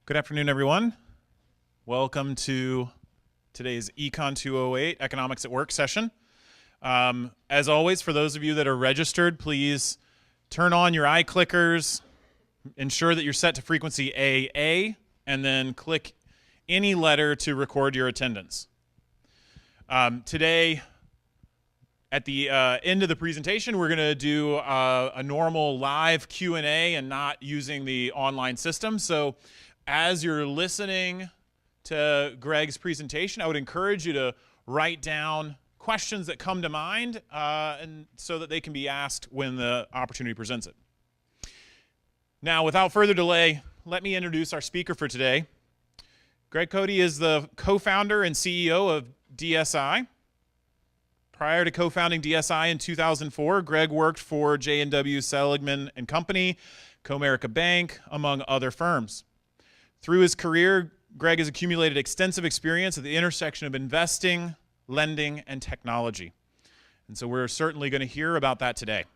Good afternoon, everyone. Welcome to today's Econ 208 Economics at Work session. As always, for those of you that are registered, please turn on your eye clickers, ensure that you're set to frequency AA, and then click any letter to record your attendance. Today, at the end of the presentation, we're going to do a normal live Q&A and not using the online system. So as you're listening to Greg's presentation, I would encourage you to write down questions that come to mind and so that they can be asked when the opportunity presents it. Now, without further delay, let me introduce our speaker for today. Greg Cote is the co-founder and CEO of DSI. Prior to co-founding DSI in 2004, Greg worked for J&W Seligman & Company, Comerica Bank, among other firms. Through his career, Greg has accumulated extensive experience at the intersection of investing, lending, and technology. And so we're certainly going to hear about that today.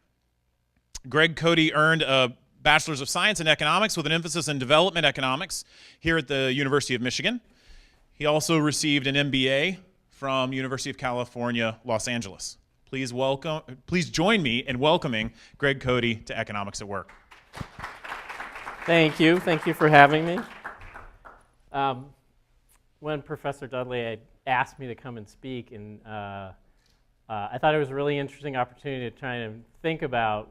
Greg Cote earned a Bachelor's of Science in Economics with an emphasis in development economics here at the University of Michigan. He also received an MBA from University of California, Los Angeles. Please join me in welcoming Greg Cote to Economics at Work. Thank you. Thank you for having me. When Professor Dudley had asked me to come and speak, and I thought it was a really interesting opportunity to try and think about,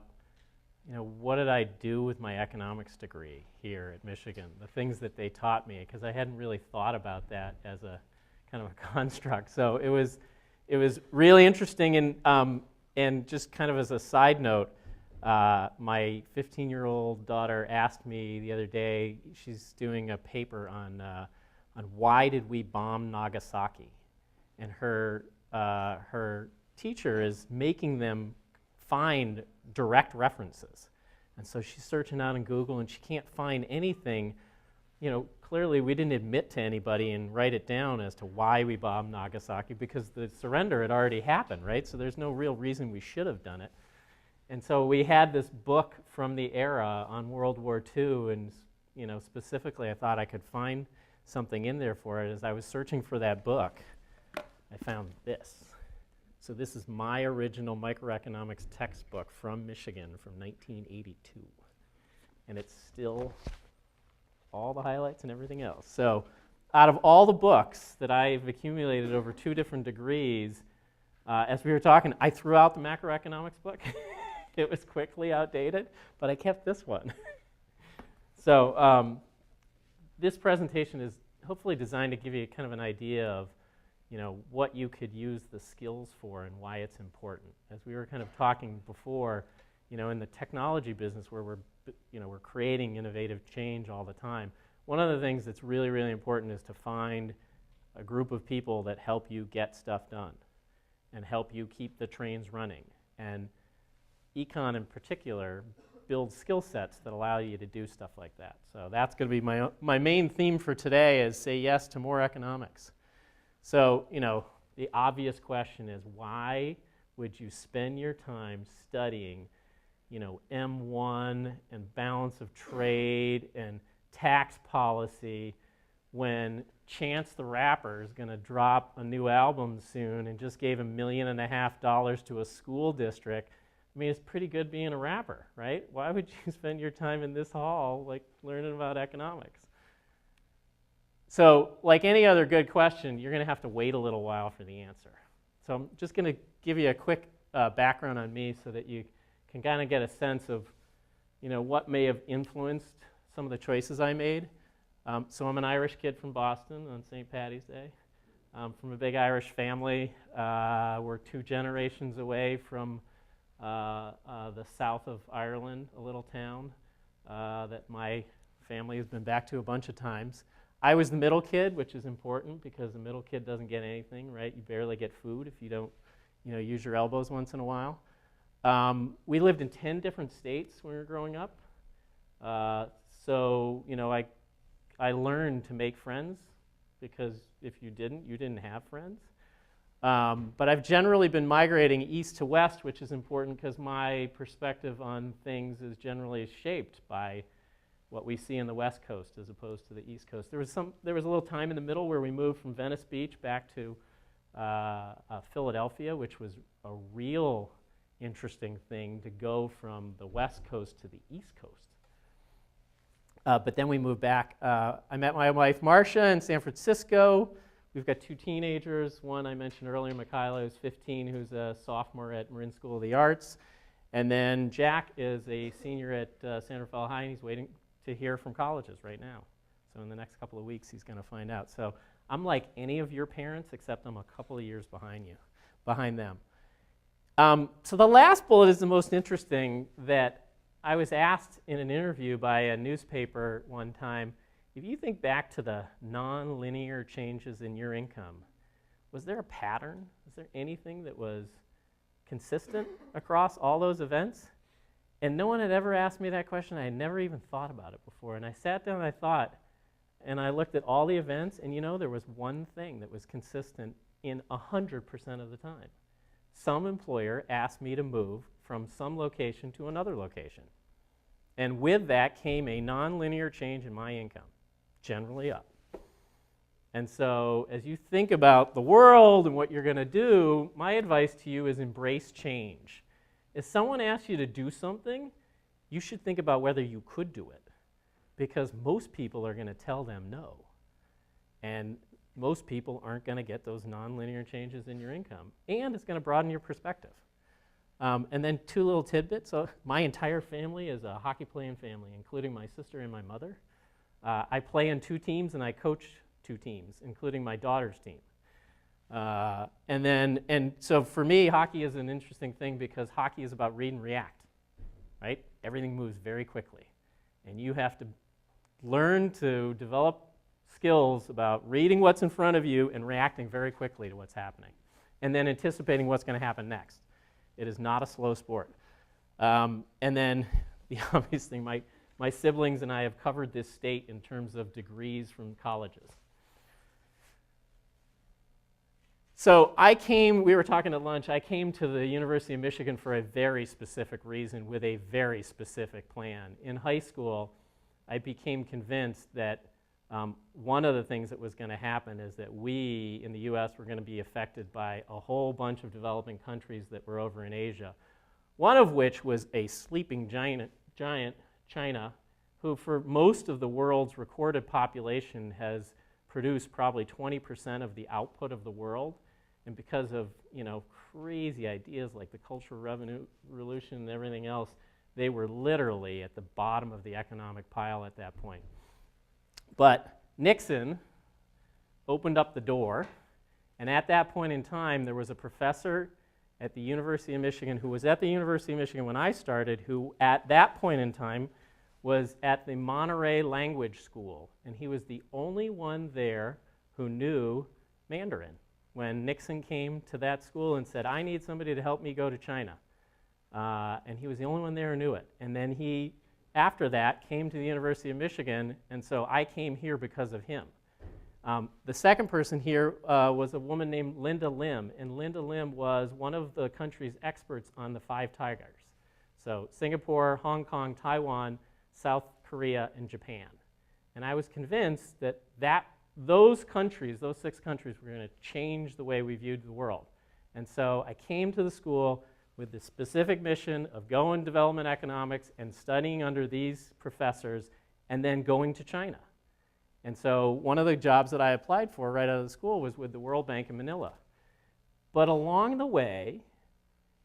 what did I do with my economics degree here at Michigan, the things that they taught me, because I hadn't really thought about that as a kind of a construct. So it was really interesting, and just kind of as a side note, my 15-year-old daughter asked me the other day, she's doing a paper on why did we bomb Nagasaki, and her teacher is making them find direct references, and so she's searching out in Google and she can't find anything. Clearly we didn't admit to anybody and write it down as to why we bombed Nagasaki, because the surrender had already happened, right? So there's no real reason we should have done it. And so we had this book from the era on World War II, and specifically I thought I could find something in there for it. As I was searching for that book, I found this. So this is my original microeconomics textbook from Michigan from 1982. And it's still all the highlights and everything else. So out of all the books that I've accumulated over 2 different degrees, as we were talking, I threw out the macroeconomics book. It was quickly outdated, but I kept this one. So this presentation is hopefully designed to give you kind of an idea of what you could use the skills for and why it's important. As we were kind of talking before, in the technology business where we're creating innovative change all the time, one of the things that's really, really important is to find a group of people that help you get stuff done and help you keep the trains running. And econ in particular builds skill sets that allow you to do stuff like that. So that's going to be my main theme for today, is say yes to more economics. So, the obvious question is, why would you spend your time studying, M1 and balance of trade and tax policy when Chance the Rapper is going to drop a new album soon and just gave $1.5 million to a school district? I mean, it's pretty good being a rapper, right? Why would you spend your time in this hall, learning about economics? So, like any other good question, you're going to have to wait a little while for the answer. So I'm just going to give you a quick background on me so that you can kind of get a sense of, what may have influenced some of the choices I made. So I'm an Irish kid from Boston on St. Paddy's Day. From a big Irish family. We're 2 generations away from the south of Ireland, a little town that my family has been back to a bunch of times. I was the middle kid, which is important because the middle kid doesn't get anything, right? You barely get food if you don't, use your elbows once in a while. We lived in 10 different states when we were growing up. So, I learned to make friends, because if you didn't have friends. But I've generally been migrating east to west, which is important because my perspective on things is generally shaped by what we see in the West Coast as opposed to the East Coast. There was a little time in the middle where we moved from Venice Beach back to Philadelphia, which was a real interesting thing to go from the West Coast to the East Coast. But then we moved back. I met my wife, Marcia, in San Francisco. We've got 2 teenagers. One I mentioned earlier, Michaela, who's 15, who's a sophomore at Marin School of the Arts. And then Jack is a senior at San Rafael High, and he's waiting to hear from colleges right now. So in the next couple of weeks, he's going to find out. So I'm like any of your parents, except I'm a couple of years behind them. So the last bullet is the most interesting, that I was asked in an interview by a newspaper one time, if you think back to the non-linear changes in your income, was there a pattern? Was there anything that was consistent across all those events? And no one had ever asked me that question. I had never even thought about it before. And I sat down and I thought, and I looked at all the events, and there was one thing that was consistent in 100% of the time. Some employer asked me to move from some location to another location. And with that came a nonlinear change in my income, generally up. And so as you think about the world and what you're going to do, my advice to you is embrace change. If someone asks you to do something, you should think about whether you could do it, because most people are going to tell them no. And most people aren't going to get those nonlinear changes in your income. And it's going to broaden your perspective. And then 2 little tidbits. So my entire family is a hockey playing family, including my sister and my mother. I play in 2 teams, and I coach 2 teams, including my daughter's team. And so for me, hockey is an interesting thing because hockey is about read and react, right? Everything moves very quickly. And you have to learn to develop skills about reading what's in front of you and reacting very quickly to what's happening, and then anticipating what's going to happen next. It is not a slow sport. And then the obvious thing, my siblings and I have covered this state in terms of degrees from colleges. So we were talking at lunch, I came to the University of Michigan for a very specific reason with a very specific plan. In high school, I became convinced that one of the things that was going to happen is that we in the US were going to be affected by a whole bunch of developing countries that were over in Asia, one of which was a sleeping giant, China, who for most of the world's recorded population has produced probably 20% of the output of the world. And because of crazy ideas like the Cultural Revolution and everything else, they were literally at the bottom of the economic pile at that point. But Nixon opened up the door, and at that point in time, there was a professor at the University of Michigan who was at the University of Michigan when I started, who at that point in time was at the Monterey Language School, and he was the only one there who knew Mandarin when Nixon came to that school and said, I need somebody to help me go to China. And he was the only one there who knew it. And then he, after that, came to the University of Michigan, and so I came here because of him. The second person here was a woman named Linda Lim, and Linda Lim was one of the country's experts on the 5 tigers. So Singapore, Hong Kong, Taiwan, South Korea, and Japan. And I was convinced that those 6 countries were going to change the way we viewed the world. And so I came to the school with the specific mission of going development economics and studying under these professors and then going to China. And so one of the jobs that I applied for right out of the school was with the World Bank in Manila. But along the way,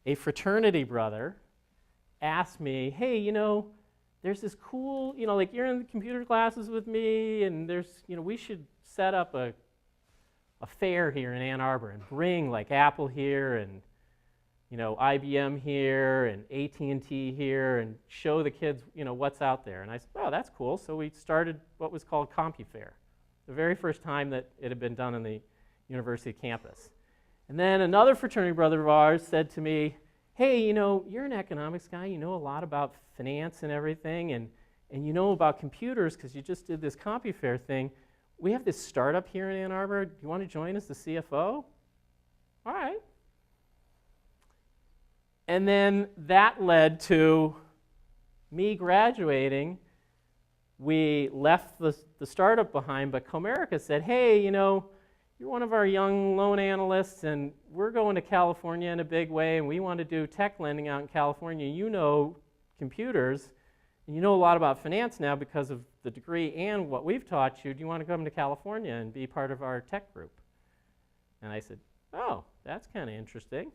a fraternity brother asked me, hey, there's this cool, like you're in the computer classes with me, and there's, we should set up a fair here in Ann Arbor and bring like Apple here and IBM here and AT&T here and show the kids, what's out there. And I said, oh, that's cool. So we started what was called CompuFair, the very first time that it had been done on the university campus. And then another fraternity brother of ours said to me, hey, you're an economics guy, you know a lot about finance and everything, and you know about computers because you just did this CompuFair thing. We have this startup here in Ann Arbor. Do you want to join as the CFO? All right. And then that led to me graduating we left the startup behind, but Comerica said, hey, you know, you're one of our young loan analysts, and we're going to California in a big way, and we want to do tech lending out in California. You know computers, and you know a lot about finance now because of the degree and what we've taught you. Do you want to come to California and be part of our tech group? And I said, oh, that's kind of interesting.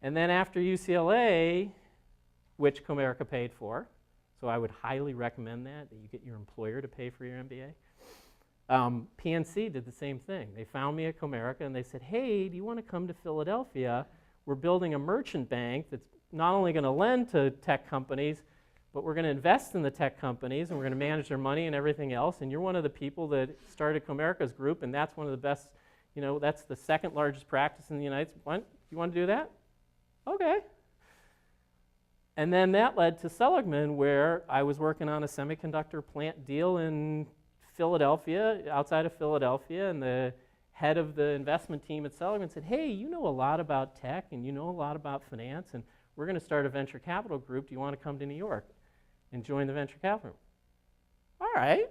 And then after UCLA, which Comerica paid for, so I would highly recommend that you get your employer to pay for your MBA. PNC did the same thing. They found me at Comerica and they said, hey, do you want to come to Philadelphia? We're building a merchant bank that's not only going to lend to tech companies, but we're going to invest in the tech companies and we're going to manage their money and everything else. And you're one of the people that started Comerica's group, and that's one of the best, you know, that's the second largest practice in the United States. You want to do that? Okay. And then that led to Seligman, where I was working on a semiconductor plant deal in Philadelphia, outside of Philadelphia, and the head of the investment team at Seligman said, hey, you know a lot about tech and you know a lot about finance, and we're going to start a venture capital group. Do you want to come to New York and join the venture capital group? All right.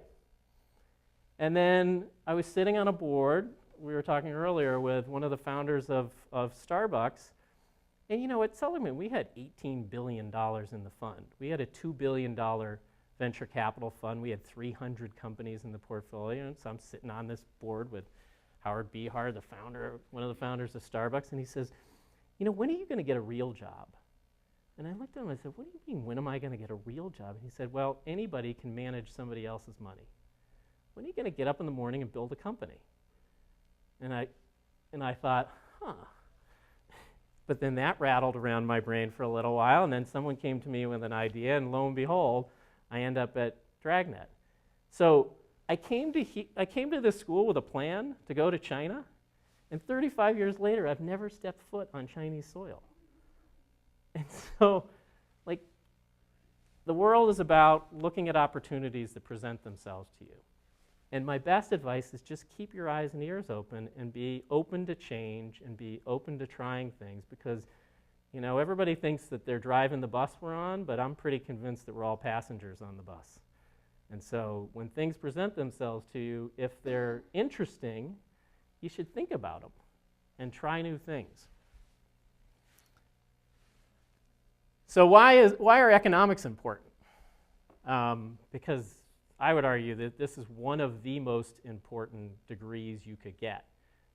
And then I was sitting on a board, we were talking earlier, with one of the founders of Starbucks. And you know, at Seligman, we had $18 billion in the fund. We had a $2 billion venture capital fund. We had 300 companies in the portfolio. And so I'm sitting on this board with Howard Behar, the founder, one of the founders of Starbucks. And he says, you know, when are you going to get a real job? And I looked at him and I said, what do you mean, when am I going to get a real job? And he said, well, anybody can manage somebody else's money. When are you going to get up in the morning and build a company? And I thought, huh. But then that rattled around my brain for a little while, and then someone came to me with an idea, and lo and behold, I end up at Dragnet. So I came to this school with a plan to go to China, and 35 years later, I've never stepped foot on Chinese soil. And so, like, the world is about looking at opportunities that present themselves to you. And my best advice is just keep your eyes and ears open and be open to change and be open to trying things, because, you know, everybody thinks that they're driving the bus we're on, but I'm pretty convinced that we're all passengers on the bus. And so when things present themselves to you, if they're interesting, you should think about them and try new things. So why are economics important? Because I would argue that this is one of the most important degrees you could get.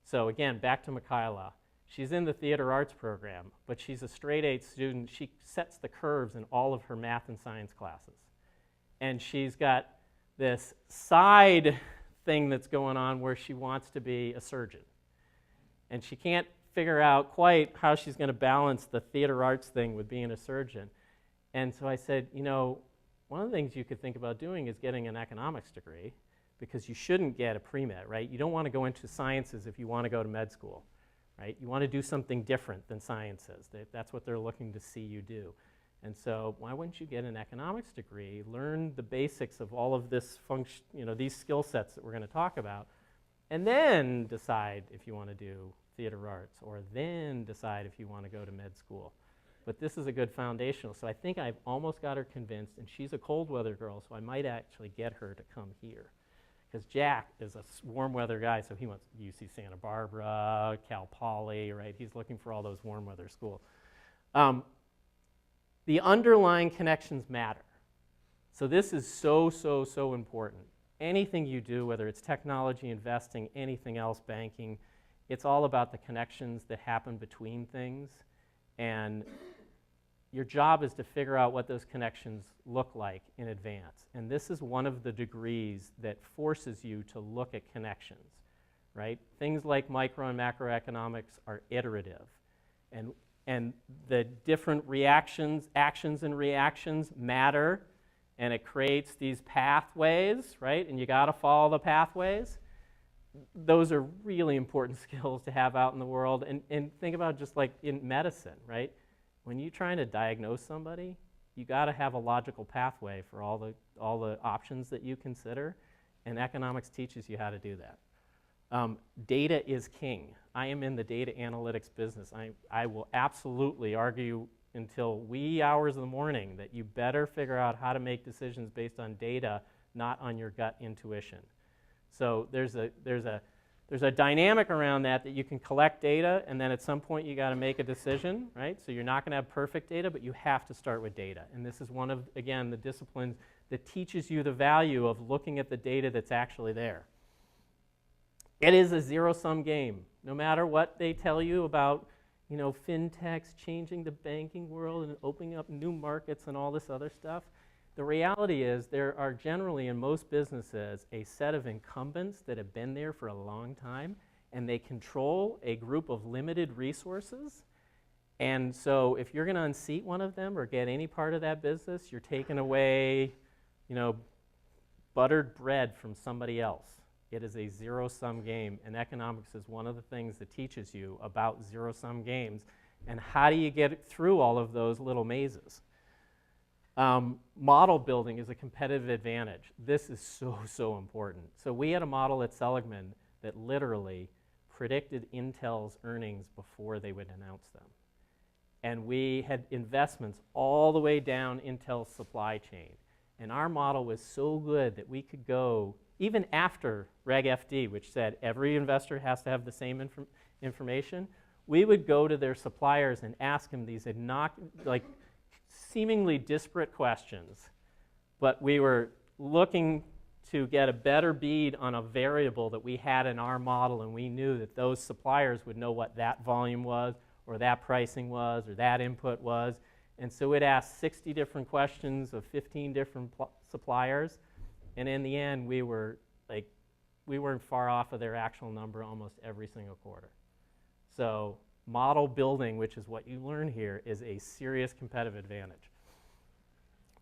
So again, back to Michaela. She's in the theater arts program, but she's a straight A student. She sets the curves in all of her math and science classes. And she's got this side thing that's going on where she wants to be a surgeon. And she can't figure out quite how she's going to balance the theater arts thing with being a surgeon. And so I said, you know, one of the things you could think about doing is getting an economics degree, because you shouldn't get a pre-med, right? You don't want to go into sciences if you want to go to med school, right? You want to do something different than sciences. That's what they're looking to see you do. And so why wouldn't you get an economics degree, learn the basics of all of this function, you know, these skill sets that we're going to talk about, and then decide if you want to do theater arts, or then decide if you want to go to med school. But this is a good foundational. So I think I've almost got her convinced, and she's a cold weather girl, so I might actually get her to come here. Because Jack is a warm weather guy, so he wants UC Santa Barbara, Cal Poly, right? He's looking for all those warm weather schools. The underlying connections matter. So this is so, so, so important. Anything you do, whether it's technology, investing, anything else, banking, it's all about the connections that happen between things. And your job is to figure out what those connections look like in advance. And this is one of the degrees that forces you to look at connections, right? Things like micro and macroeconomics are iterative. And the different reactions, actions and reactions matter, and it creates these pathways, right? And you got to follow the pathways. Those are really important skills to have out in the world. And think about just like in medicine, right? When you're trying to diagnose somebody, you got to have a logical pathway for all the options that you consider, and economics teaches you how to do that. Data is king. I am in the data analytics business. I will absolutely argue until wee hours of the morning that you better figure out how to make decisions based on data, not on your gut intuition. So there's a dynamic around that you can collect data, and then at some point you got to make a decision, right? So you're not going to have perfect data, but you have to start with data. And this is one of, again, the disciplines that teaches you the value of looking at the data that's actually there. It is a zero-sum game. No matter what they tell you about, fintechs changing the banking world and opening up new markets and all this other stuff, the reality is there are generally in most businesses a set of incumbents that have been there for a long time, and they control a group of limited resources. And so if you're going to unseat one of them or get any part of that business, you're taking away, buttered bread from somebody else. It is a zero-sum game, and economics is one of the things that teaches you about zero-sum games and how do you get through all of those little mazes. Model building is a competitive advantage. This is so important. So we had a model at Seligman that literally predicted Intel's earnings before they would announce them. And we had investments all the way down Intel's supply chain. And our model was so good that we could go, even after Reg FD, which said every investor has to have the same information, we would go to their suppliers and ask them these seemingly disparate questions, but we were looking to get a better bead on a variable that we had in our model, and we knew that those suppliers would know what that volume was, or that pricing was, or that input was. And so it asked 60 different questions of 15 different suppliers, and in the end, we weren't far off of their actual number almost every single quarter. So model building, which is what you learn here, is a serious competitive advantage.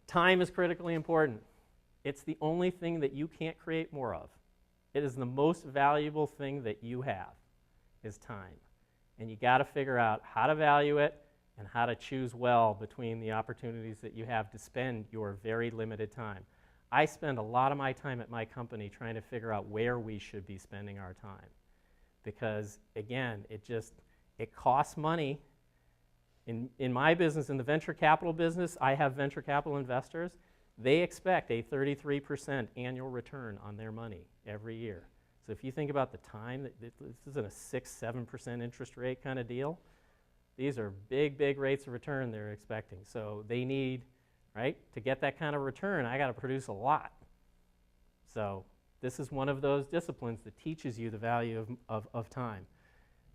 Time is critically important. It's the only thing that you can't create more of. It is the most valuable thing that you have, is time. And you got to figure out how to value it and how to choose well between the opportunities that you have to spend your very limited time. I spend a lot of my time at my company trying to figure out where we should be spending our time. Because, again, it costs money. In my business, in the venture capital business, I have venture capital investors. They expect a 33% annual return on their money every year. So if you think about the time, this isn't a 6-7% interest rate kind of deal. These are big, big rates of return they're expecting. So they need, right, to get that kind of return, I got to produce a lot. So this is one of those disciplines that teaches you the value of time.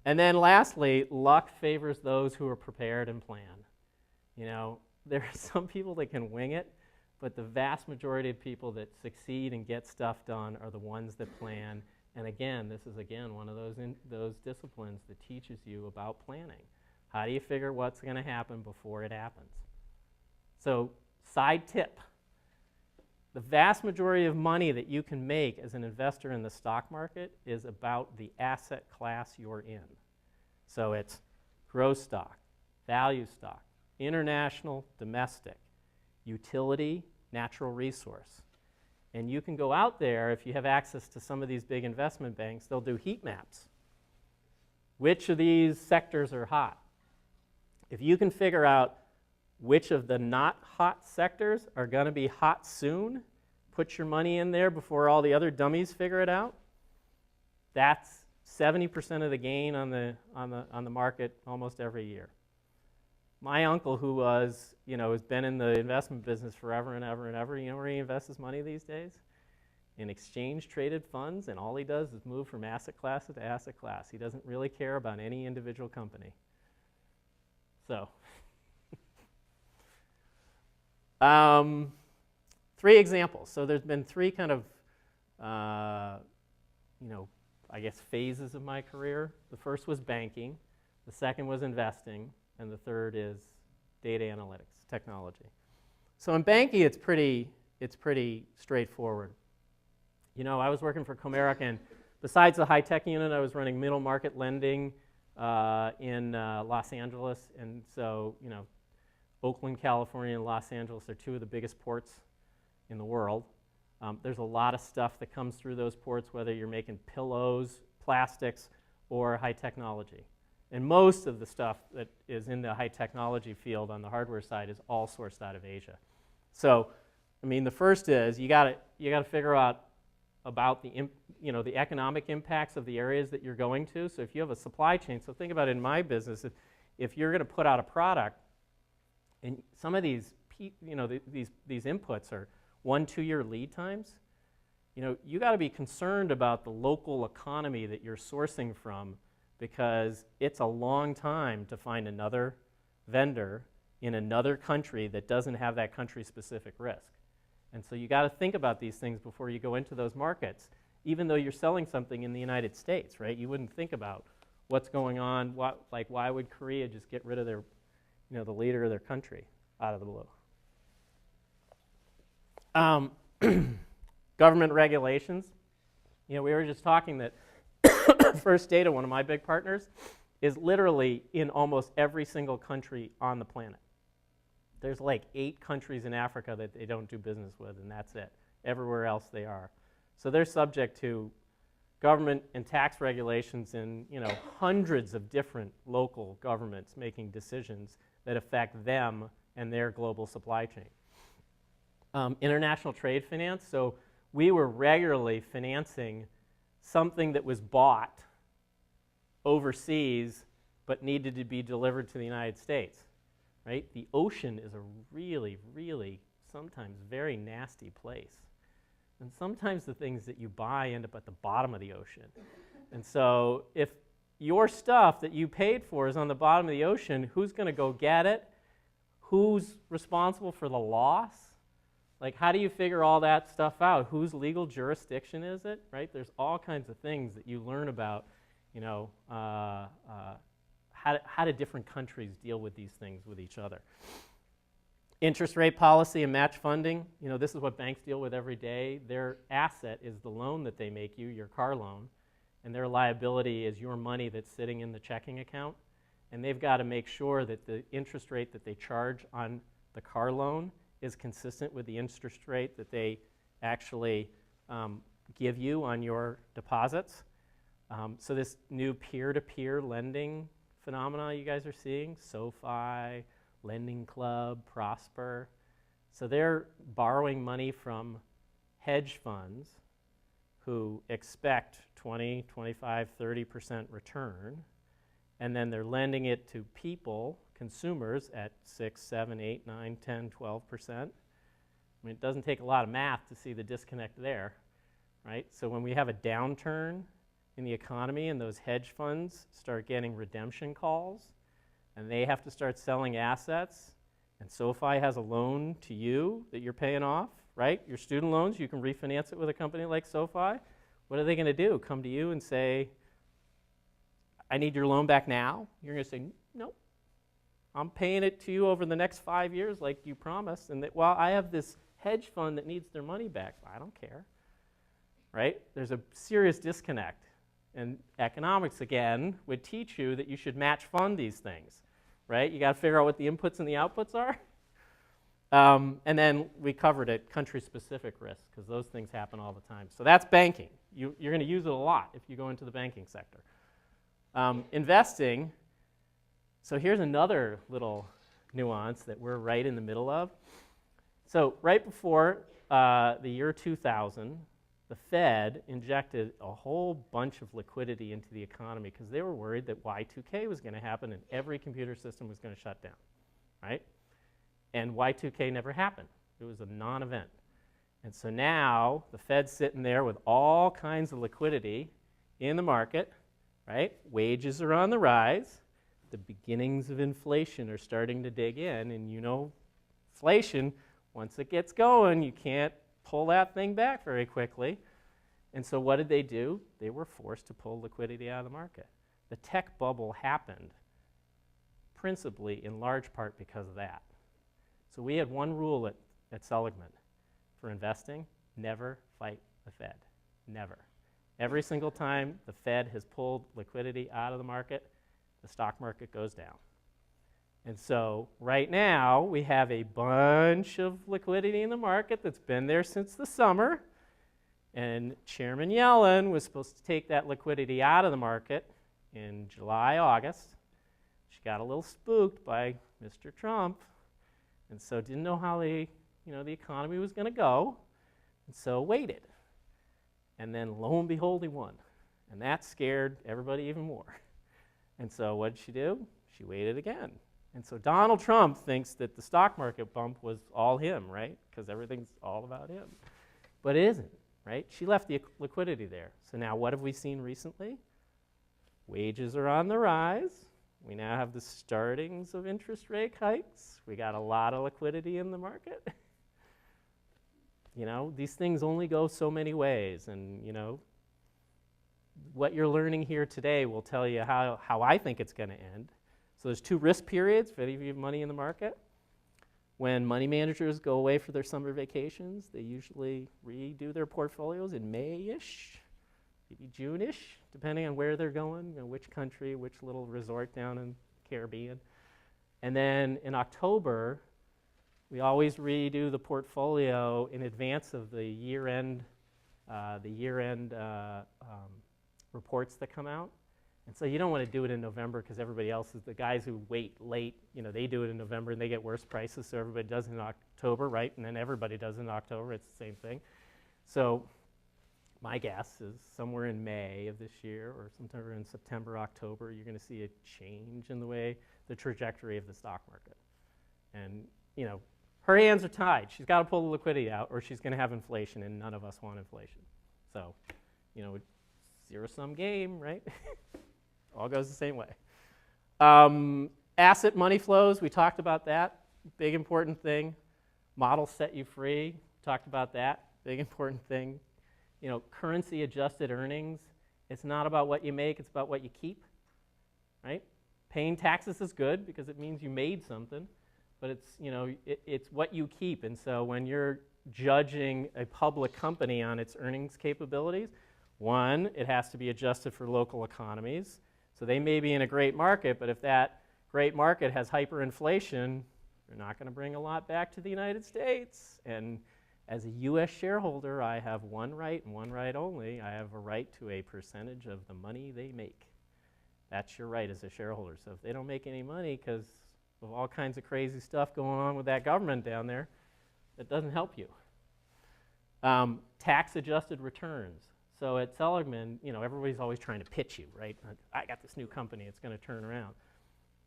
And then lastly, luck favors those who are prepared and plan. There are some people that can wing it, but the vast majority of people that succeed and get stuff done are the ones that plan. And again, this is one of those disciplines that teaches you about planning. How do you figure what's going to happen before it happens? So, side tip. The vast majority of money that you can make as an investor in the stock market is about the asset class you're in. So it's growth stock, value stock, international, domestic, utility, natural resource. And you can go out there, if you have access to some of these big investment banks, they'll do heat maps. Which of these sectors are hot? If you can figure out which of the not hot sectors are going to be hot soon, put your money in there before all the other dummies figure it out, that's 70% of the gain on the market almost every year. My uncle, who has been in the investment business forever and ever and ever, you know where he invests his money these days? In exchange-traded funds, and all he does is move from asset class to asset class. He doesn't really care about any individual company. So, 3 examples. So there's been 3 kind of, phases of my career. The first was banking, the second was investing, and the third is data analytics, technology. So in banking, it's pretty straightforward. I was working for Comerica, and besides the high-tech unit, I was running middle market lending in Los Angeles, and so Oakland, California, and Los Angeles are 2 of the biggest ports in the world. There's a lot of stuff that comes through those ports, whether you're making pillows, plastics, or high technology. And most of the stuff that is in the high technology field on the hardware side is all sourced out of Asia. So, the first is you got you got to figure out about the the economic impacts of the areas that you're going to. So if you have a supply chain, so think about it in my business, if you're going to put out a product, and some of these these inputs are 1-2 year lead times, you got to be concerned about the local economy that you're sourcing from, because it's a long time to find another vendor in another country that doesn't have that country-specific risk. And so you got to think about these things before you go into those markets, even though you're selling something in the United States, right? You wouldn't think about what's going on. Why would Korea just get rid of their, the leader of their country out of the blue? Government regulations. We were just talking that First Data, one of my big partners, is literally in almost every single country on the planet. There's like 8 countries in Africa that they don't do business with, and that's it. Everywhere else they are. So they're subject to government and tax regulations in hundreds of different local governments making decisions that affect them and their global supply chain. International trade finance. So we were regularly financing something that was bought overseas but needed to be delivered to the United States. Right? The ocean is a really, really, sometimes very nasty place. And sometimes the things that you buy end up at the bottom of the ocean. And so if your stuff that you paid for is on the bottom of the ocean, who's going to go get it? Who's responsible for the loss? Like, how do you figure all that stuff out? Whose legal jurisdiction is it? Right? There's all kinds of things that you learn about, how do different countries deal with these things with each other. Interest rate policy and match funding. This is what banks deal with every day. Their asset is the loan that they make you, your car loan, and their liability is your money that's sitting in the checking account. And they've got to make sure that the interest rate that they charge on the car loan is consistent with the interest rate that they actually give you on your deposits. So this new peer-to-peer lending phenomena you guys are seeing, SoFi, Lending Club, Prosper. So they're borrowing money from hedge funds who expect 20, 25, 30% return, and then they're lending it to people, consumers, at 6, 7, 8, 9, 10, 12%. It doesn't take a lot of math to see the disconnect there, right? So when we have a downturn in the economy and those hedge funds start getting redemption calls and they have to start selling assets, and SoFi has a loan to you that you're paying off, right? Your student loans, you can refinance it with a company like SoFi. What are they going to do? Come to you and say, I need your loan back now? You're going to say, nope. I'm paying it to you over the next 5 years like you promised, and I have this hedge fund that needs their money back. I don't care, right? There's a serious disconnect. And economics, again, would teach you that you should match fund these things, right? You got to figure out what the inputs and the outputs are. And then we covered it, country-specific risk, because those things happen all the time. So that's banking. You're going to use it a lot if you go into the banking sector. Investing, so here's another little nuance that we're right in the middle of. So right before the year 2000, the Fed injected a whole bunch of liquidity into the economy because they were worried that Y2K was going to happen and every computer system was going to shut down, right? And Y2K never happened. It was a non-event. And so now the Fed's sitting there with all kinds of liquidity in the market, right? Wages are on the rise. The beginnings of inflation are starting to dig in, and inflation, once it gets going, you can't pull that thing back very quickly. And so what did they do? They were forced to pull liquidity out of the market. The tech bubble happened principally in large part because of that. So we had one rule at Seligman for investing: never fight the Fed. Never. Every single time the Fed has pulled liquidity out of the market, the stock market goes down. And so right now, we have a bunch of liquidity in the market that's been there since the summer. And Chairman Yellen was supposed to take that liquidity out of the market in July, August. She got a little spooked by Mr. Trump, and so didn't know how the economy was going to go. And so waited. And then lo and behold, he won. And that scared everybody even more. And so what did she do? She waited again. And so Donald Trump thinks that the stock market bump was all him, right? Because everything's all about him. But it isn't, right? She left the liquidity there. So now what have we seen recently? Wages are on the rise. We now have the startings of interest rate hikes. We got a lot of liquidity in the market. You know, these things only go so many ways. And, you know, what you're learning here today will tell you how I think it's going to end. So there's two risk periods for any of you have money in the market. When money managers go away for their summer vacations, they usually redo their portfolios in May-ish, maybe June-ish, depending on where they're going, you know, which country, which little resort down in the Caribbean. And then in October, we always redo the portfolio in advance of the year-end reports that come out. And so you don't want to do it in November because everybody else is, the guys who wait late, you know, they do it in November and they get worse prices, so everybody does it in October, right? And then everybody does it in October. It's the same thing. So my guess is somewhere in May of this year or sometime in September, October, you're going to see a change in the way, the trajectory of the stock market. And, you know, her hands are tied. She's got to pull the liquidity out or she's going to have inflation, and none of us want inflation. So, you know, zero-sum game, right? All goes the same way. Asset money flows, we talked about that. Big important thing. Models set you free, talked about that. Big important thing. You know, currency adjusted earnings. It's not about what you make, it's about what you keep, right? Paying taxes is good because it means you made something, but it's, you know, it's what you keep. And so when you're judging a public company on its earnings capabilities, one, it has to be adjusted for local economies. So they may be in a great market, but if that great market has hyperinflation, they're not going to bring a lot back to the United States. And as a U.S. shareholder, I have one right and one right only. I have a right to a percentage of the money they make. That's your right as a shareholder. So if they don't make any money because of all kinds of crazy stuff going on with that government down there, that doesn't help you. Tax-adjusted returns. So at Seligman, you know, everybody's always trying to pitch you, right? I got this new company, it's going to turn around.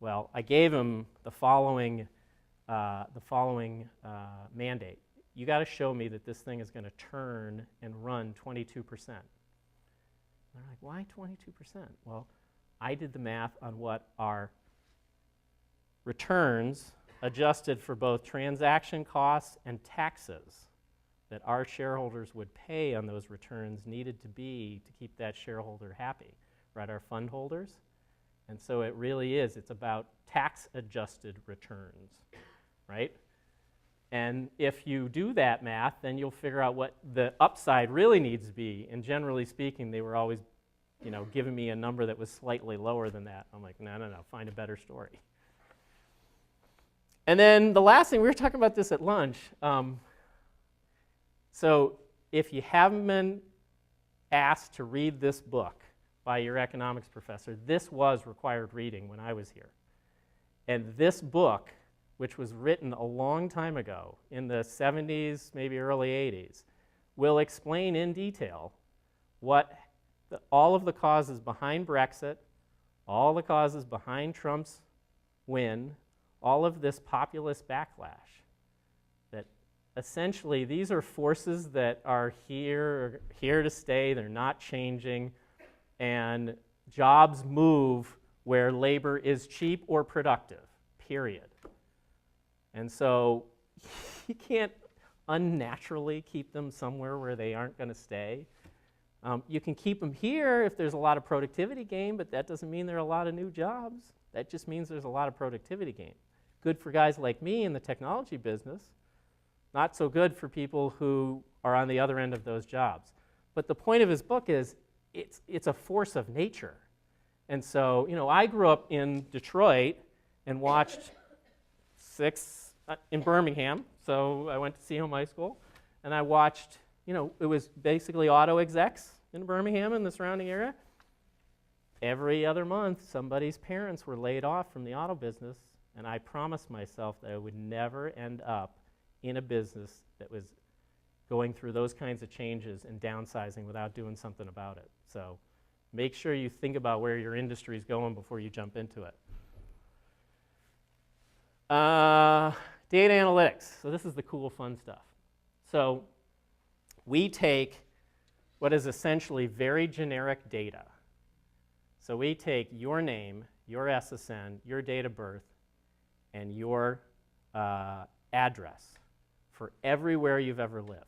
Well, I gave him the following mandate. You got to show me that this thing is going to turn and run 22%. They're like, why 22%? Well, I did the math on what our returns adjusted for both transaction costs and taxes that our shareholders would pay on those returns needed to be to keep that shareholder happy, right? Our fund holders. And so it really is, it's about tax-adjusted returns, right? And if you do that math, then you'll figure out what the upside really needs to be. And generally speaking, they were always, you know, giving me a number that was slightly lower than that. I'm like, no, find a better story. And then the last thing, we were talking about this at lunch. So if you haven't been asked to read this book by your economics professor, this was required reading when I was here. And this book, which was written a long time ago, in the 70s, maybe early 80s, will explain in detail what all of the causes behind Brexit, all the causes behind Trump's win, all of this populist backlash. That essentially these are forces that are here to stay, they're not changing, and jobs move where labor is cheap or productive, period. And so you can't unnaturally keep them somewhere where they aren't going to stay. You can keep them here if there's a lot of productivity gain, but that doesn't mean there are a lot of new jobs. That just means there's a lot of productivity gain. Good for guys like me in the technology business, not so good for people who are on the other end of those jobs. But the point of his book is it's a force of nature. And so, you know, I grew up in Detroit and watched in Birmingham, so I went to Seaham High School, and I watched, you know, it was basically auto execs in Birmingham and the surrounding area. Every other month, somebody's parents were laid off from the auto business, and I promised myself that I would never end up in a business that was going through those kinds of changes and downsizing without doing something about it. So make sure you think about where your industry is going before you jump into it. Data analytics. So this is the cool, fun stuff. So we take what is essentially very generic data. So we take your name, your SSN, your date of birth, and your address for everywhere you've ever lived.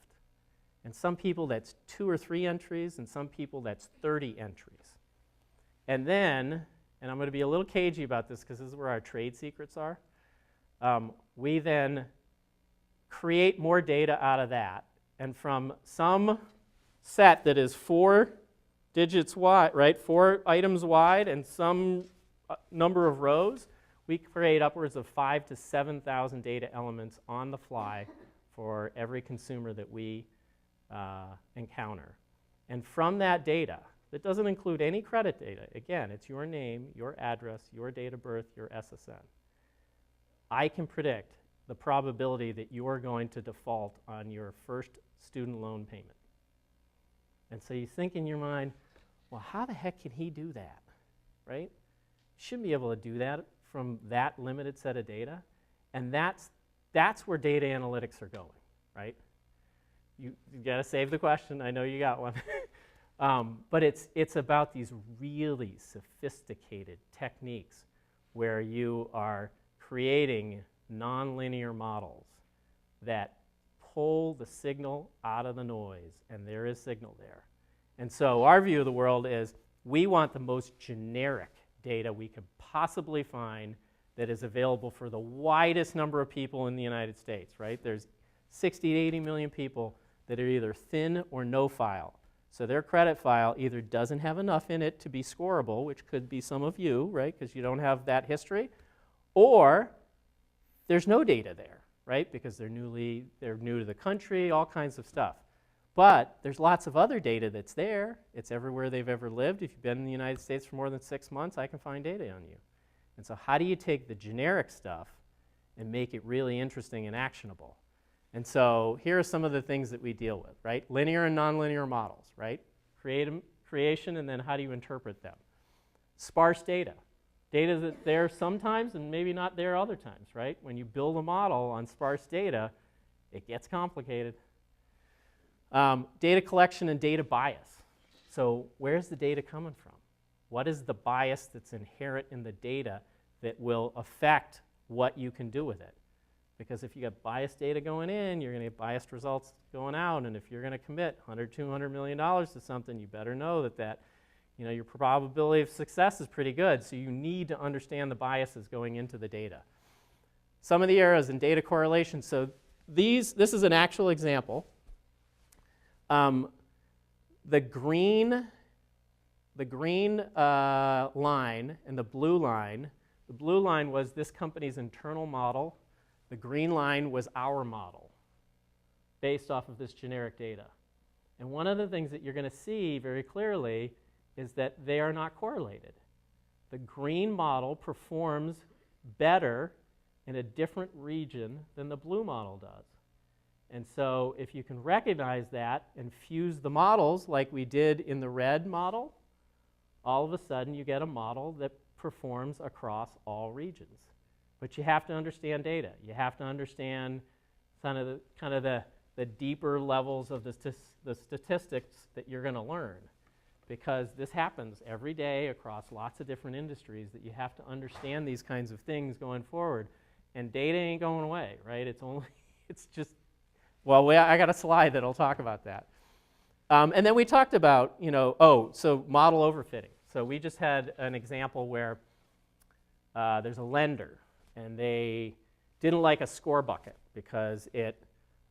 And some people that's 2 or 3 entries, and some people that's 30 entries. And then, and I'm going to be a little cagey about this because this is where our trade secrets are, we then create more data out of that. And from some set that is 4 digits wide, right, 4 items wide and some number of rows, we create upwards of 5,000 to 7,000 data elements on the fly for every consumer that we encounter. And from that data, that doesn't include any credit data. Again, it's your name, your address, your date of birth, your SSN. I can predict the probability that you're going to default on your first student loan payment. And so you think in your mind, well, how the heck can he do that, right? You shouldn't be able to do that from that limited set of data. And that's where data analytics are going, right? You got to save the question. I know you got one. But it's about these really sophisticated techniques where you are creating nonlinear models that pull the signal out of the noise, and there is signal there. And so our view of the world is we want the most generic data we could possibly find that is available for the widest number of people in the United States, right? There's 60 to 80 million people that are either thin or no file. So their credit file either doesn't have enough in it to be scorable, which could be some of you, right, because you don't have that history, or there's no data there, right, because they're new to the country, all kinds of stuff. But there's lots of other data that's there. It's everywhere they've ever lived. If you've been in the United States for more than 6 months, I can find data on you. And so how do you take the generic stuff and make it really interesting and actionable? And so here are some of the things that we deal with, right? Linear and nonlinear models, right? Creation, and then how do you interpret them? Sparse data. Data that's there sometimes and maybe not there other times, right? When you build a model on sparse data, it gets complicated. Data collection and data bias. So where's the data coming from? What is the bias that's inherent in the data that will affect what you can do with it? Because if you got biased data going in, you're going to get biased results going out. And if you're going to commit $100, $200 million to something, you better know that your probability of success is pretty good. So you need to understand the biases going into the data. Some of the errors in data correlation. So this is an actual example. The green line and the blue line was this company's internal model. The green line was our model based off of this generic data. And one of the things that you're going to see very clearly is that they are not correlated. The green model performs better in a different region than the blue model does. And so if you can recognize that and fuse the models like we did in the red model, all of a sudden you get a model that performs across all regions. But you have to understand data. You have to understand kind of the deeper levels of the statistics that you're going to learn. Because this happens every day across lots of different industries, that you have to understand these kinds of things going forward. And data ain't going away, right? It's just, well, I got a slide that'll talk about that. And then we talked about, so model overfitting. So we just had an example where there's a lender, and they didn't like a score bucket because it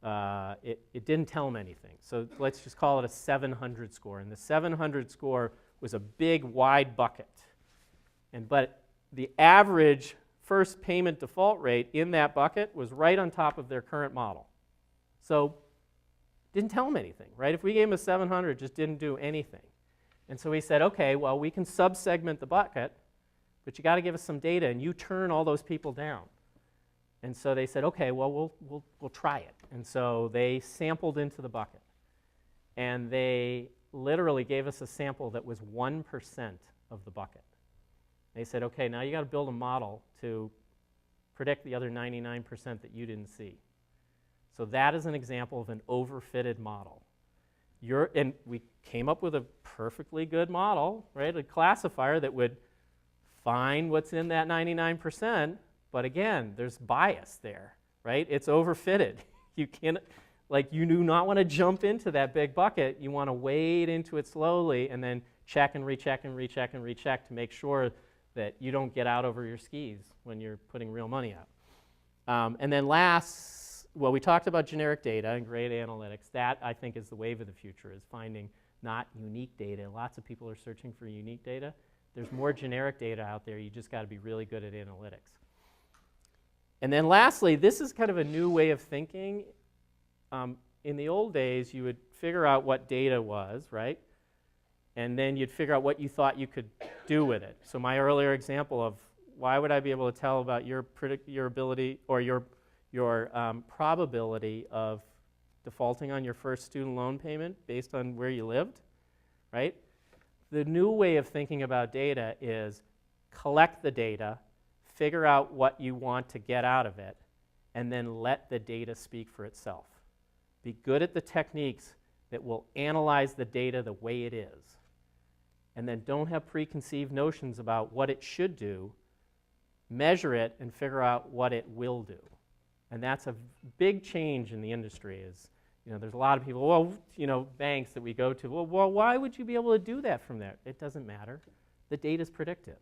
didn't tell them anything. So let's just call it a 700 score. And the 700 score was a big, wide bucket. But the average first payment default rate in that bucket was right on top of their current model. So didn't tell them anything, right? If we gave them a 700, it just didn't do anything. And so we said, okay, well, we can sub-segment the bucket, but you got to give us some data, and you turn all those people down. And so they said, okay, well, we'll try it. And so they sampled into the bucket. And they literally gave us a sample that was 1% of the bucket. They said, okay, now you got to build a model to predict the other 99% that you didn't see. So that is an example of an overfitted model. And we came up with a perfectly good model, right? A classifier that would find what's in that 99%, but again, there's bias there, right? It's overfitted. You can't, like, you do not want to jump into that big bucket. You want to wade into it slowly and then check and recheck and recheck and recheck to make sure that you don't get out over your skis when you're putting real money out. And then last, well, we talked about generic data and great analytics. That, I think, is the wave of the future, is finding not unique data. Lots of people are searching for unique data. There's more generic data out there. You just got to be really good at analytics. And then lastly, this is kind of a new way of thinking. In the old days, you would figure out what data was, right? And then you'd figure out what you thought you could do with it. So my earlier example of why would I be able to tell about your ability or your probability of defaulting on your first student loan payment based on where you lived, right? The new way of thinking about data is collect the data, figure out what you want to get out of it, and then let the data speak for itself. Be good at the techniques that will analyze the data the way it is. And then don't have preconceived notions about what it should do. Measure it and figure out what it will do. And that's a big change in the industry. Is, there's a lot of people, well, banks that we go to, well, why would you be able to do that from there? It doesn't matter. The data's predictive.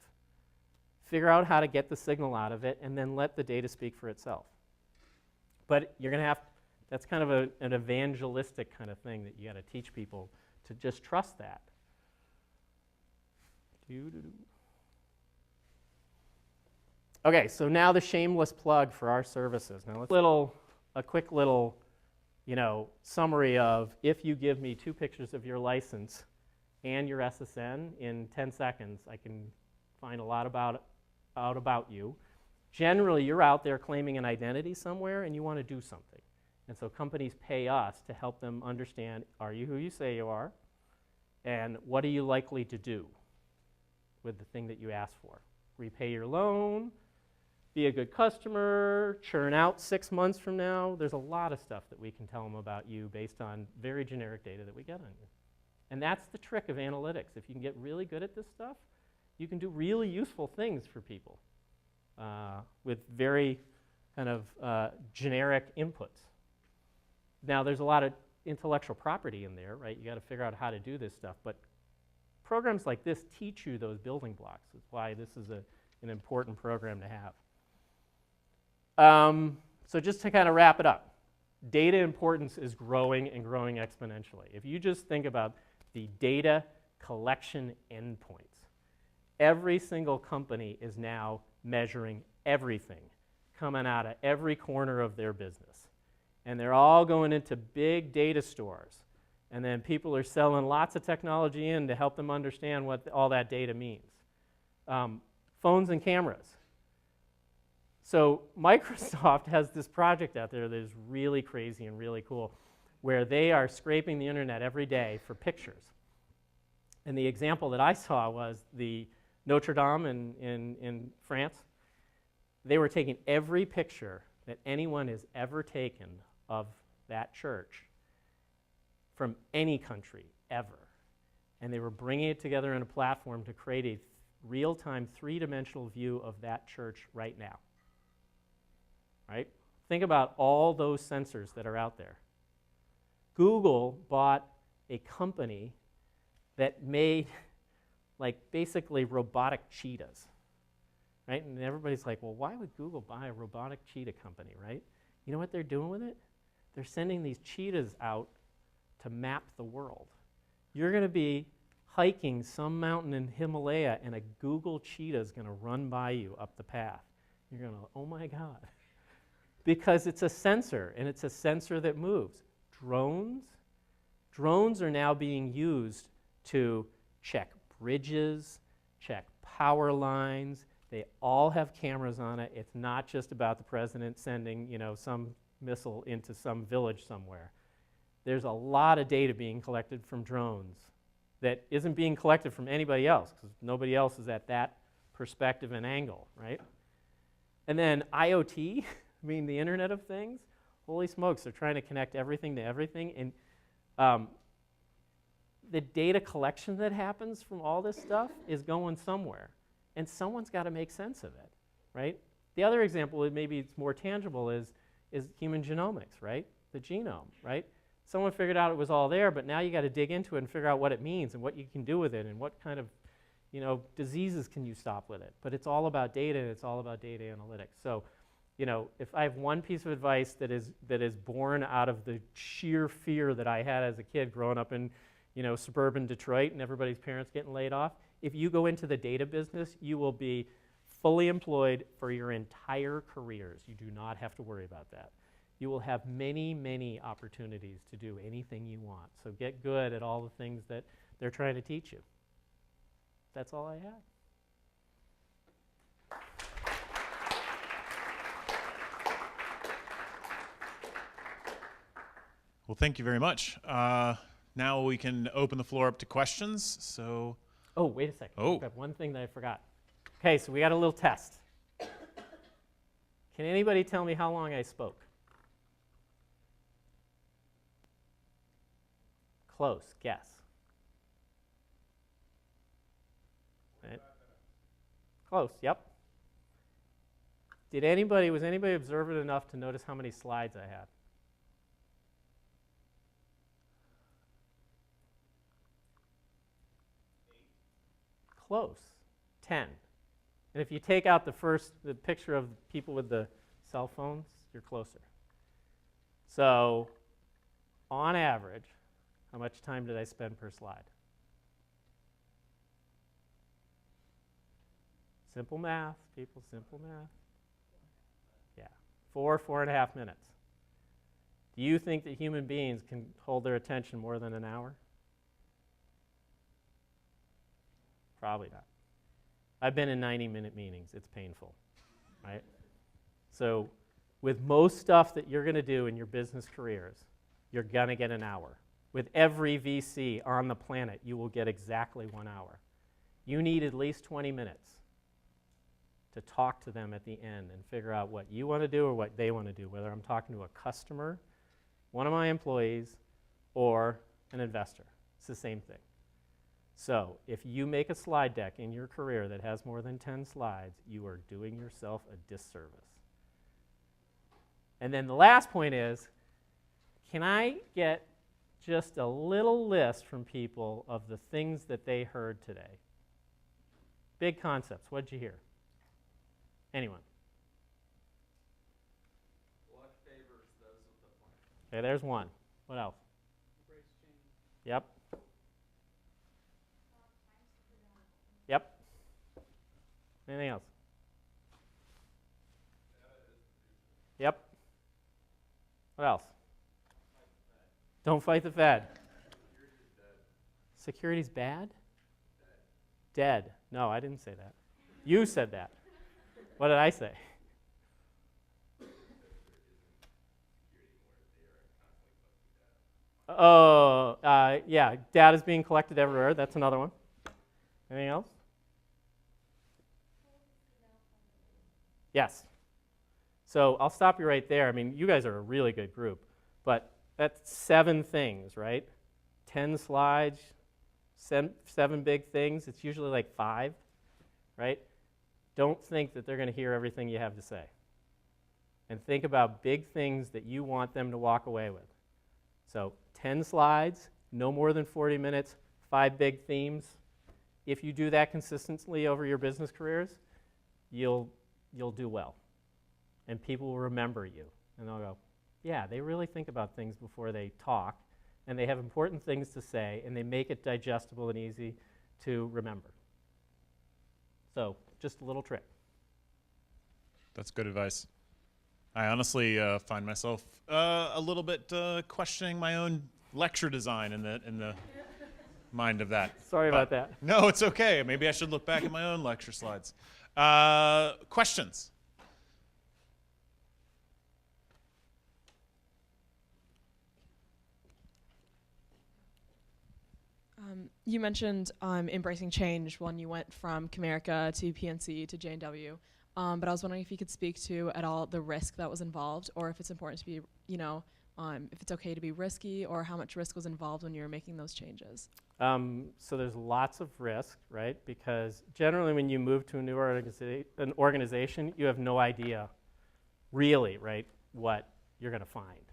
Figure out how to get the signal out of it and then let the data speak for itself. But you're going to have, that's kind of an evangelistic kind of thing that you got to teach people to just trust that. Okay, so now the shameless plug for our services. Now, a quick little, summary of, if you give me 2 pictures of your license and your SSN in 10 seconds, I can find a lot out about you. Generally, you're out there claiming an identity somewhere and you want to do something. And so companies pay us to help them understand, are you who you say you are? And what are you likely to do with the thing that you asked for? Repay your loan, be a good customer, churn out 6 months from now. There's a lot of stuff that we can tell them about you based on very generic data that we get on you. And that's the trick of analytics. If you can get really good at this stuff, you can do really useful things for people with very kind of generic inputs. Now, there's a lot of intellectual property in there, right? You got to figure out how to do this stuff. But programs like this teach you those building blocks. That's why this is an important program to have. So just to kind of wrap it up, data importance is growing and growing exponentially. If you just think about the data collection endpoints, every single company is now measuring everything coming out of every corner of their business. And they're all going into big data stores. And then people are selling lots of technology in to help them understand what all that data means. Phones and cameras. So Microsoft has this project out there that is really crazy and really cool, where they are scraping the internet every day for pictures. And the example that I saw was the Notre Dame in France. They were taking every picture that anyone has ever taken of that church from any country, ever. And they were bringing it together in a platform to create a real-time, 3-dimensional view of that church right now. Right? Think about all those sensors that are out there. Google bought a company that made, basically robotic cheetahs. Right? And everybody's like, well, why would Google buy a robotic cheetah company, right? You know what they're doing with it? They're sending these cheetahs out to map the world. You're going to be hiking some mountain in Himalaya, and a Google cheetah is going to run by you up the path. You're going to, oh my God. Because it's a sensor, and it's a sensor that moves. Drones are now being used to check bridges, check power lines, They all have cameras on it. It's not just about the president sending, some missile into some village somewhere. There's a lot of data being collected from drones that isn't being collected from anybody else because nobody else is at that perspective and angle, right? And then IoT, the Internet of Things, holy smokes, they're trying to connect everything to everything. And the data collection that happens from all this stuff is going somewhere. And someone's got to make sense of it, right? The other example, maybe it's more tangible, is human genomics, right? The genome, right? Someone figured out it was all there, but now you got to dig into it and figure out what it means and what you can do with it and what kind of diseases can you stop with it. But it's all about data, and it's all about data analytics. So, if I have one piece of advice that is born out of the sheer fear that I had as a kid growing up in suburban Detroit and everybody's parents getting laid off, if you go into the data business, you will be fully employed for your entire careers. You do not have to worry about that. You will have many, many opportunities to do anything you want. So get good at all the things that they're trying to teach you. That's all I have. Well, thank you very much. Now we can open the floor up to questions. So. Oh, wait a second. Oh. I have one thing that I forgot. Okay, so we got a little test. Can anybody tell me how long I spoke? Close. Guess. Right. Close. Yep. Was anybody observant enough to notice how many slides I had? Close. 10. And if you take out the picture of people with the cell phones, you're closer. So, on average, how much time did I spend per slide? Simple math, people, simple math. Yeah, 4.5 minutes. Do you think that human beings can hold their attention more than an hour? Probably not. I've been in 90-minute meetings. It's painful, right? So with most stuff that you're going to do in your business careers, you're going to get an hour. With every VC on the planet, you will get exactly 1 hour. You need at least 20 minutes to talk to them at the end and figure out what you want to do or what they want to do, whether I'm talking to a customer, one of my employees, or an investor. It's the same thing. So if you make a slide deck in your career that has more than 10 slides, you are doing yourself a disservice. And then the last point is, can I get just a little list from people of the things that they heard today? Big concepts. What did you hear? Anyone? Luck favors those with the plan. Okay, there's one. What else? Embrace change. Yep. Yep. Anything else? Yep. What else? Don't fight the Fed. Security's bad? Dead. No, I didn't say that. You said that. What did I say? Oh, yeah, data is being collected everywhere. That's another one. Anything else? Yes. So I'll stop you right there. I mean, you guys are a really good group, but that's 7 things, right? 10 slides, 7 big things. It's usually like 5, right? Don't think that they're going to hear everything you have to say. And think about big things that you want them to walk away with. So 10 slides, no more than 40 minutes, 5 big themes. If you do that consistently over your business careers, you'll do well. And people will remember you. And they'll go, yeah, they really think about things before they talk, and they have important things to say, and they make it digestible and easy to remember. So just a little trick. That's good advice. I honestly find myself a little bit questioning my own lecture design in the mind of that. Sorry about that. No, it's okay. Maybe I should look back at my own lecture slides. Questions? You mentioned embracing change when you went from Comerica to PNC to J&W, but I was wondering if you could speak to at all the risk that was involved, or if it's important to be, if it's okay to be risky, or how much risk was involved when you were making those changes. So there's lots of risk, right? Because generally when you move to a new an organization, you have no idea really, right, what you're going to find.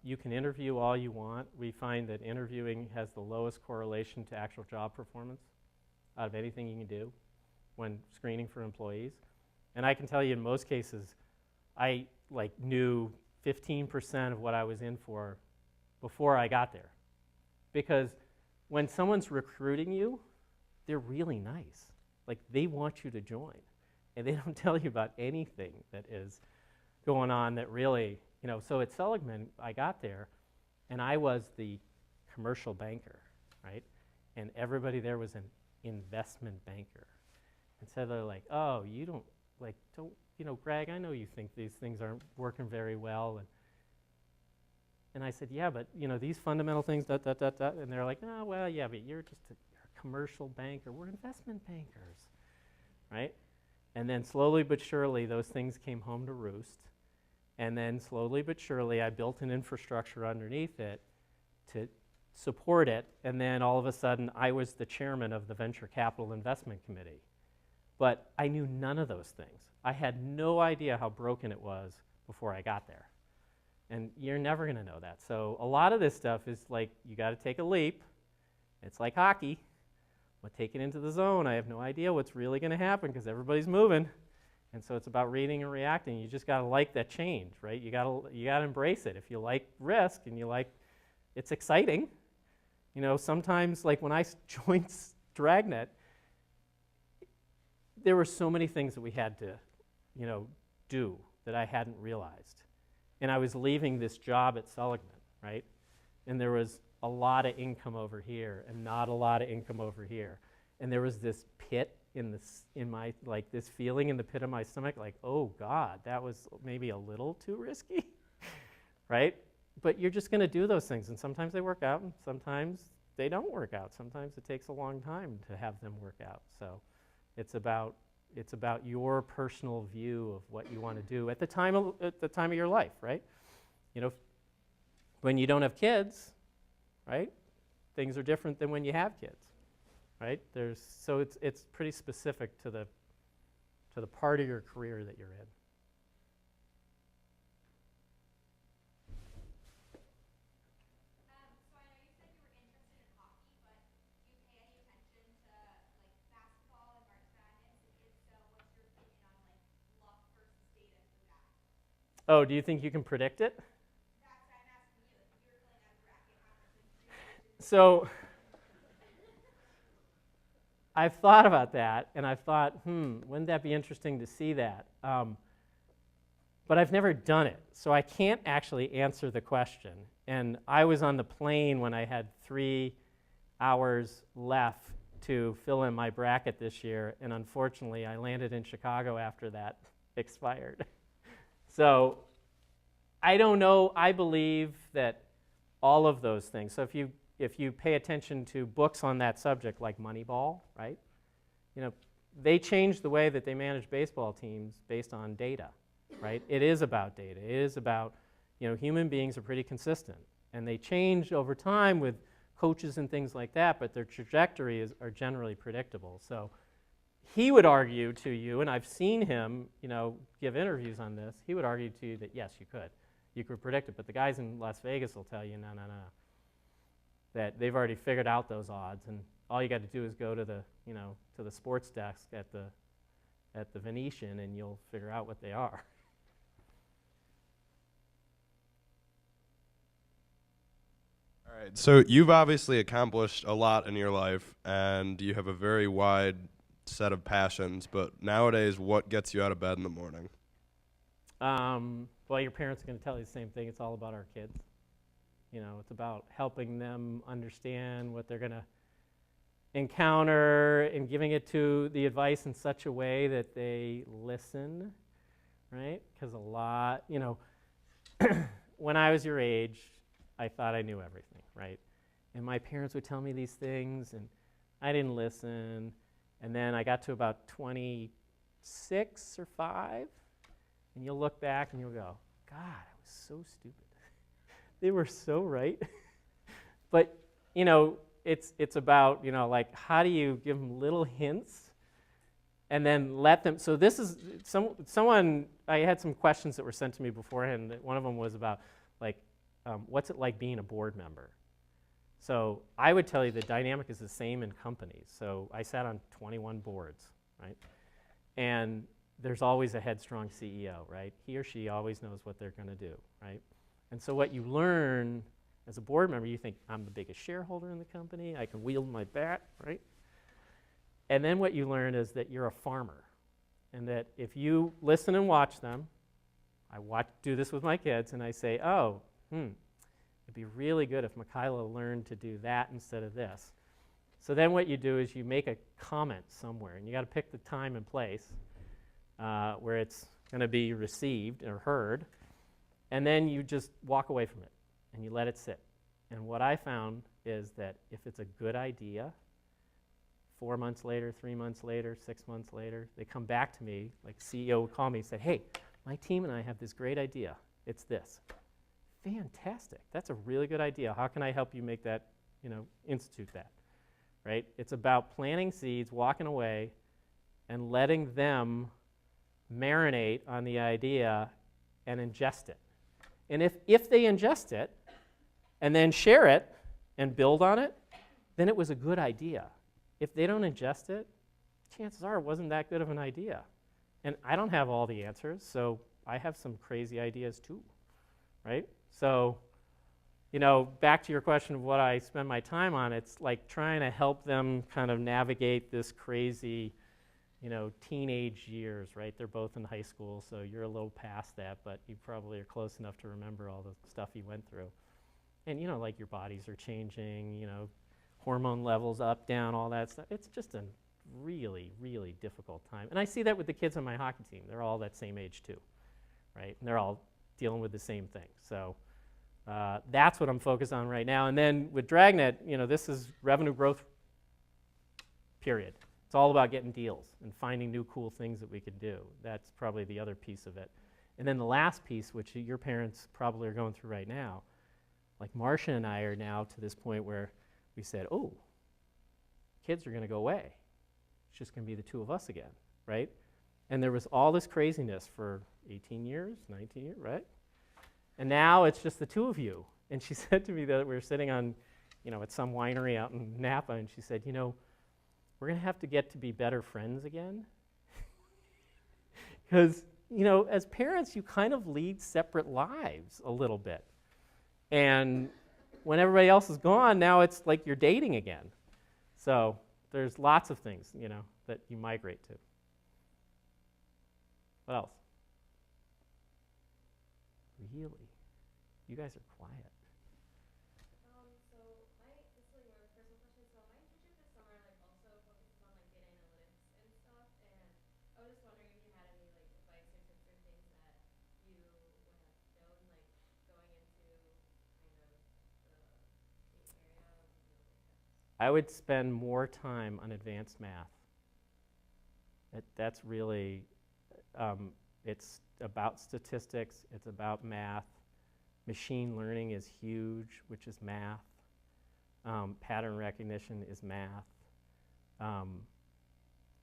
You can interview all you want. We find that interviewing has the lowest correlation to actual job performance out of anything you can do when screening for employees. And I can tell you in most cases, I knew 15% of what I was in for before I got there. Because when someone's recruiting you, they're really nice. Like, they want you to join. And they don't tell you about anything that is going on that really, so at Seligman, I got there, and I was the commercial banker, right? And everybody there was an investment banker. And so they're like, oh, you don't, Greg, I know you think these things aren't working very well. And I said, yeah, but, these fundamental things, And they're like, oh, well, yeah, but you're a commercial banker. We're investment bankers, right? And then slowly but surely, those things came home to roost. And then slowly but surely, I built an infrastructure underneath it to support it. And then all of a sudden, I was the chairman of the Venture Capital Investment Committee. But I knew none of those things. I had no idea how broken it was before I got there. And you're never going to know that. So a lot of this stuff is like, you got to take a leap. It's like hockey. But take it into the zone. I have no idea what's really going to happen because everybody's moving. And so it's about reading and reacting. You just got to like that change, right? You got to embrace it. If you like risk and you like, it's exciting. Sometimes, like when I joined Dragnet, there were so many things that we had to, do that I hadn't realized. And I was leaving this job at Seligman, right? And there was a lot of income over here and not a lot of income over here. And there was this pit in my this feeling in the pit of my stomach, like, oh God, that was maybe a little too risky, right? But you're just going to do those things, and sometimes they work out, and sometimes they don't work out. Sometimes it takes a long time to have them work out. So it's about your personal view of what you want to do at the time of your life, right? When you don't have kids, right? Things are different than when you have kids. Right? So it's pretty specific to the part of your career that you're in. So I know you said you were interested in hockey, but do you pay any attention to basketball and March Madness? And if so, what's your opinion on luck versus data for that? Oh, do you think you can predict it? That's what I'm asking you. If you were filling out a bracket, how much would you do? So I've thought about that, and I've thought, wouldn't that be interesting to see that? But I've never done it, so I can't actually answer the question. And I was on the plane when I had 3 hours left to fill in my bracket this year, and unfortunately, I landed in Chicago after that expired. So I don't know. I believe that all of those things. So if you pay attention to books on that subject, like Moneyball, right? They changed the way that they manage baseball teams based on data, right? It is about data. It is about, human beings are pretty consistent. And they change over time with coaches and things like that, but their trajectory are generally predictable. So he would argue to you, and I've seen him, give interviews on this, he would argue to you that, yes, you could. You could predict it, but the guys in Las Vegas will tell you, no. That they've already figured out those odds, and all you got to do is go to the sports desk at the Venetian, and you'll figure out what they are. All right, so you've obviously accomplished a lot in your life, and you have a very wide set of passions, but nowadays, what gets you out of bed in the morning? Well, your parents are going to tell you the same thing. It's all about our kids. It's about helping them understand what they're going to encounter and giving it to the advice in such a way that they listen, right? Because a lot, when I was your age, I thought I knew everything, right? And my parents would tell me these things, and I didn't listen. And then I got to about 26 or 5, and you'll look back and you'll go, God, I was so stupid. They were so right. But, it's about, like, how do you give them little hints and then let them, so this is, someone, I had some questions that were sent to me beforehand. One of them was about, like, what's it like being a board member? So I would tell you the dynamic is the same in companies. So I sat on 21 boards, right? And there's always a headstrong CEO, right? He or she always knows what they're going to do, right? And so what you learn as a board member, you think, I'm the biggest shareholder in the company, I can wield my bat, right? And then what you learn is that you're a farmer, and that if you listen and watch them, I do this with my kids, and I say, it'd be really good if Michaela learned to do that instead of this. So then what you do is you make a comment somewhere, and you got to pick the time and place where it's going to be received or heard, and then you just walk away from it, and you let it sit. And what I found is that if it's a good idea, 4 months later, 3 months later, 6 months later, they come back to me, like CEO would call me and say, hey, my team and I have this great idea. It's this. Fantastic. That's a really good idea. How can I help you make that, institute that, right? It's about planting seeds, walking away, and letting them marinate on the idea and ingest it. And if they ingest it and then share it and build on it, then it was a good idea. If they don't ingest it, chances are it wasn't that good of an idea. And I don't have all the answers, so I have some crazy ideas too, right? So, back to your question of what I spend my time on, it's like trying to help them kind of navigate this crazy, teenage years, right? They're both in high school, so you're a little past that, but you probably are close enough to remember all the stuff you went through. And, like your bodies are changing, hormone levels up, down, all that stuff. It's just a really, really difficult time. And I see that with the kids on my hockey team. They're all that same age too, right? And they're all dealing with the same thing. So that's what I'm focused on right now. And then with Dragnet, this is revenue growth, period. It's all about getting deals and finding new cool things that we can do. That's probably the other piece of it. And then the last piece, which your parents probably are going through right now, like Marcia and I are now to this point where we said, oh, kids are going to go away. It's just going to be the two of us again, right? And there was all this craziness for 18 years, 19 years, right? And now it's just the two of you. And she said to me that we were sitting on, at some winery out in Napa, and she said, we're going to have to get to be better friends again. Because, as parents, you kind of lead separate lives a little bit. And when everybody else is gone, now it's like you're dating again. So there's lots of things, that you migrate to. What else? Really? You guys are quiet. So this is like more of a personal question. So my internship this summer also focuses on data analytics and stuff, and I was just wondering if you had any advice or tips or things that you would have known going into kind of the area. I would spend more time on advanced math. That's really, it's about statistics, it's about math. Machine learning is huge, which is math. Pattern recognition is math.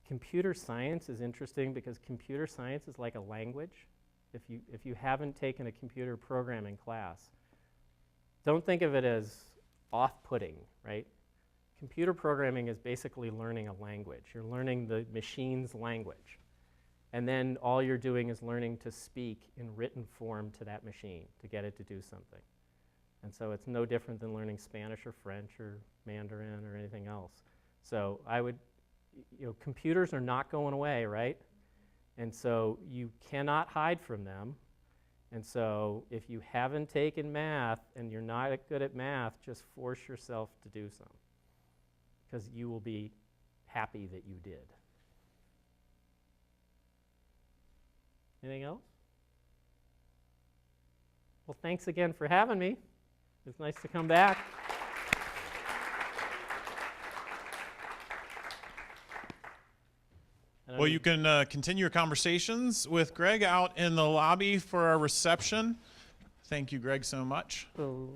Computer science is interesting because computer science is like a language. If you haven't taken a computer programming class, don't think of it as off-putting, right? Computer programming is basically learning a language. You're learning the machine's language. And then all you're doing is learning to speak in written form to that machine to get it to do something. And so it's no different than learning Spanish or French or Mandarin or anything else. So I would, computers are not going away, right? And so you cannot hide from them. And so if you haven't taken math and you're not good at math, just force yourself to do some. because you will be happy that you did. Anything else? Well, thanks again for having me. It's nice to come back. Well, you can continue your conversations with Greg out in the lobby for our reception. Thank you, Greg, so much. So